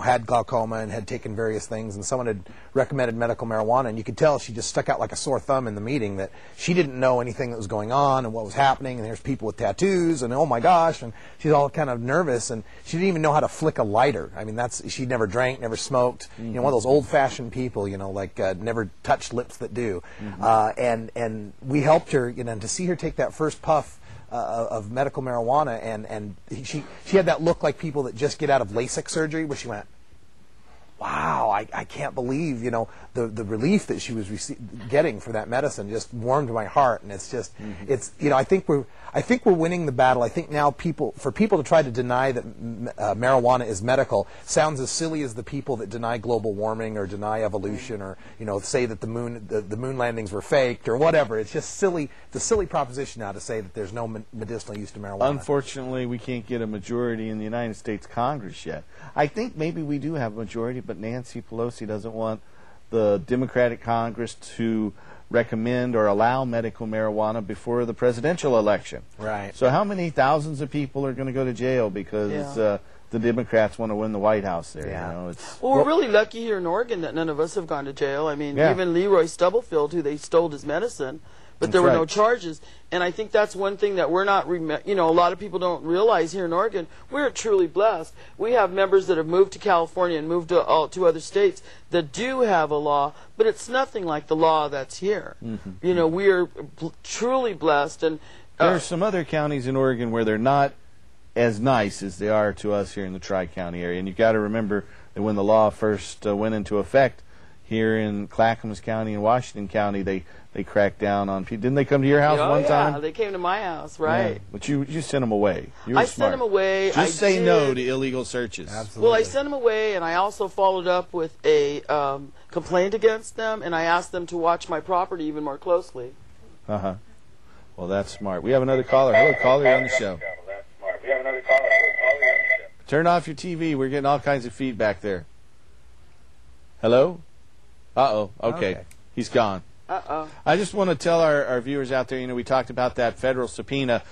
had glaucoma and had taken various things, and someone had recommended medical marijuana, and you could tell she just stuck out like a sore thumb in the meeting, that she didn't know anything that was going on and what was happening, and there's people with tattoos, and oh my gosh, and she's all kind of nervous, and she didn't even know how to flick a lighter. I mean, she never drank, never smoked, one of those old-fashioned people, never touched lips that do. And we helped her, to see her take that first puff of medical marijuana, and she had that look like people that just get out of LASIK surgery, where she went, wow, I can't believe, the relief that she was getting for that medicine just warmed my heart. And it's just, I think we're winning the battle. I think now for people to try to deny that marijuana is medical sounds as silly as the people that deny global warming or deny evolution, or say that the moon landings were faked or whatever. It's just silly. It's a silly proposition now to say that there's no medicinal use to marijuana. Unfortunately, we can't get a majority in the United States Congress yet. I think maybe we do have a majority, but Nancy Pelosi doesn't want the Democratic Congress to recommend or allow medical marijuana before the presidential election. Right. So how many thousands of people are going to go to jail because the Democrats want to win the White House there? Yeah. Well, we're really lucky here in Oregon that none of us have gone to jail. I mean, even Leroy Stubblefield, who they stole his medicine, but there were no charges. And I think that's one thing that we're not, a lot of people don't realize here in Oregon. We're truly blessed. We have members that have moved to California and moved to other states that do have a law, but it's nothing like the law that's here. We are truly blessed. And there are some other counties in Oregon where they're not as nice as they are to us here in the Tri-County area. And you've got to remember that when the law first went into effect here in Clackamas County and Washington County, they cracked down on people. Didn't they come to your house one time? Yeah, they came to my house, right. Yeah. But you sent them away. You were I smart. sent them away. Just say no to illegal searches. Absolutely. Well, I sent them away, and I also followed up with a complaint against them, and I asked them to watch my property even more closely. Uh-huh. Well, that's smart. We have another caller. Hello, caller, you're on the show. Turn off your TV. We're getting all kinds of feedback there. Hello? Uh-oh. Okay. He's gone. Uh-oh. I just want to tell our viewers out there, we talked about that federal subpoena.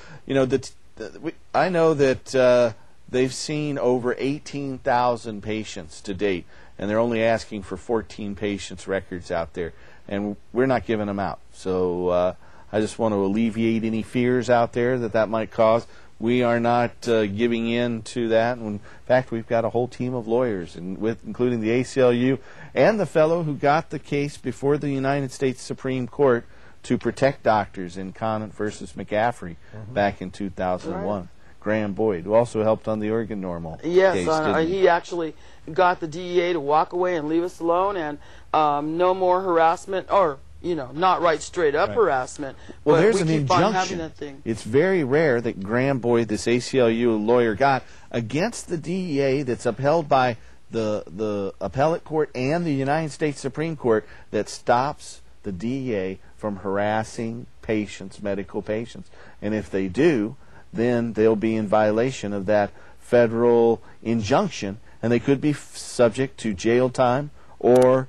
I know that they've seen over 18,000 patients to date, and they're only asking for 14 patients' records out there, and we're not giving them out. So I just want to alleviate any fears out there that might cause. We are not giving in to that. In fact, we've got a whole team of lawyers, including the ACLU and the fellow who got the case before the United States Supreme Court to protect doctors in Conant versus McCaffrey back in 2001. Right. Graham Boyd, who also helped on the Oregon Normal case. He actually got the DEA to walk away and leave us alone, and no more harassment, or not right straight up harassment. Well, but there's we an keep on having injunction. that thing. It's very rare that Graham Boyd, this ACLU lawyer, got against the DEA that's upheld by the appellate court and the United States Supreme Court that stops the DEA from harassing patients, medical patients. And if they do, then they'll be in violation of that federal injunction, and they could be subject to jail time or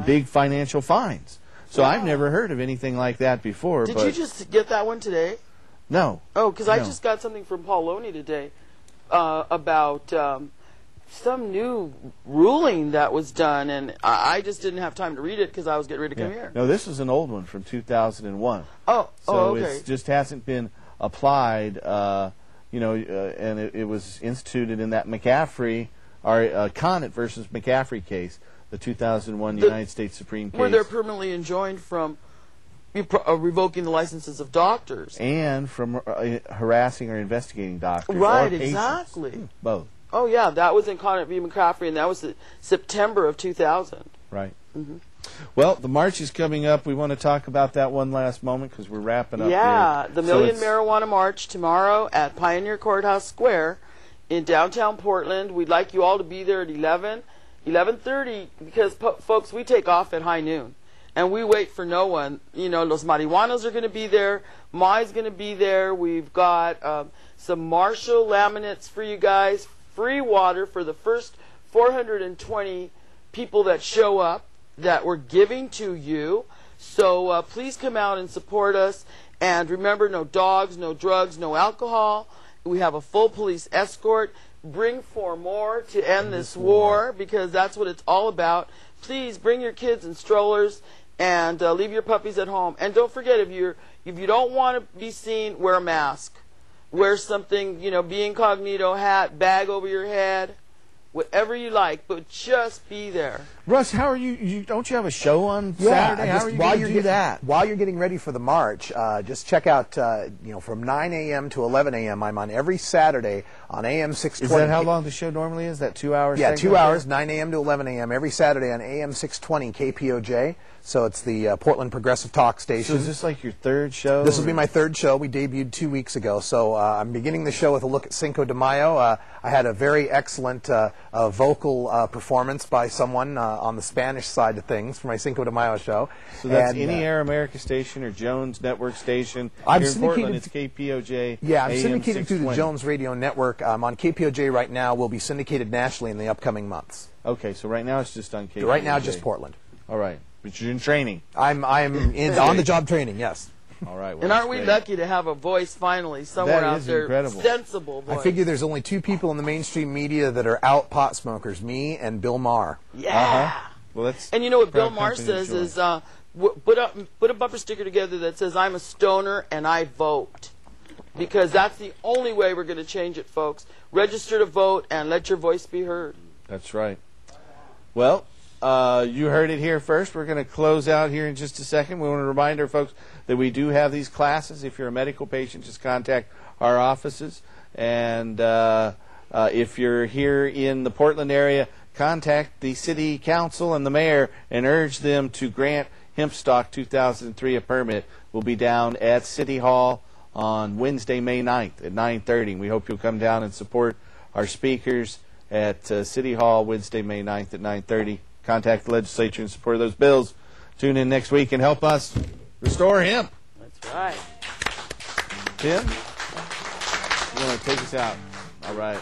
big financial fines. So I've never heard of anything like that before. Did you just get that one today? No. Oh, because I just got something from Paul Loney today about some new ruling that was done, and I just didn't have time to read it because I was getting ready to come here. No, this is an old one from 2001. So okay. It just hasn't been applied, and it was instituted in that McCaffrey, or Conant versus McCaffrey case, the 2001 United States Supreme case. Where they're permanently enjoined from revoking the licenses of doctors. And from harassing or investigating doctors. Right, or patients. exactly. Both. Oh, yeah, that was in Conant v. McCaffrey, and that was September of 2000. Right. Well, the march is coming up. We want to talk about that one last moment because we're wrapping up here. The Million Marijuana March tomorrow at Pioneer Courthouse Square in downtown Portland. We'd like you all to be there at 11:30, because, folks, we take off at high noon. And we wait for no one. Los Marihuanos are going to be there. Mai's going to be there. We've got some Marshall laminates for you guys free water for the first 420 people that show up that we're giving to you. So please come out and support us. And remember, no dogs, no drugs, no alcohol. We have a full police escort. Bring 4 more to end this war, because that's what it's all about. Please bring your kids in strollers and leave your puppies at home. And don't forget, if you don't want to be seen, wear a mask. Wear something, you know, be incognito, hat, bag over your head, whatever you like, but just be there. Russ, how are you? Don't you have a show on Saturday? How are you going to do that? While you're getting ready for the march, just check out, from 9 a.m. to 11 a.m. I'm on every Saturday on AM 620. Is that how long the show normally is? That 2 hours? Yeah, 2 hours, 9 a.m. to 11 a.m. every Saturday on AM 620 KPOJ. So it's the Portland Progressive Talk station. So is this like your third show? This will be my third show. We debuted 2 weeks ago. So I'm beginning the show with a look at Cinco de Mayo. I had a very excellent vocal performance by someone on the Spanish side of things for my Cinco de Mayo show. So that's any Air America station or Jones Network station. I'm Here in Portland, it's KPOJ. Yeah, I'm AM syndicated through the 620. Jones Radio Network. I'm on KPOJ right now. We'll be syndicated nationally in the upcoming months. Okay, so right now it's just on KPOJ. Right now, just Portland. All right, but you're in training. I'm in on-the-job training, yes. All right. Well, and aren't we lucky to have a voice finally somewhere out there? Incredible. Sensible voice. I figure there's only 2 people in the mainstream media that are out pot smokers, me and Bill Maher. Yeah. Well, that's and you know what Bill Maher says is put a bumper sticker together that says, "I'm a stoner and I vote," because that's the only way we're going to change it, folks. Register to vote and let your voice be heard. That's right. Well, you heard it here first. We're going to close out here in just a second. We want to remind our folks that we do have these classes. If you're a medical patient, just contact our offices. And if you're here in the Portland area, contact the city council and the mayor and urge them to grant Hempstock 2003 a permit. We'll be down at City Hall on Wednesday, May 9th at 9:30. We hope you'll come down and support our speakers at City Hall Wednesday, May 9th at 9:30. Contact the legislature in support of those bills. Tune in next week and help us restore hemp. That's right. Tim, you want to take us out? All right.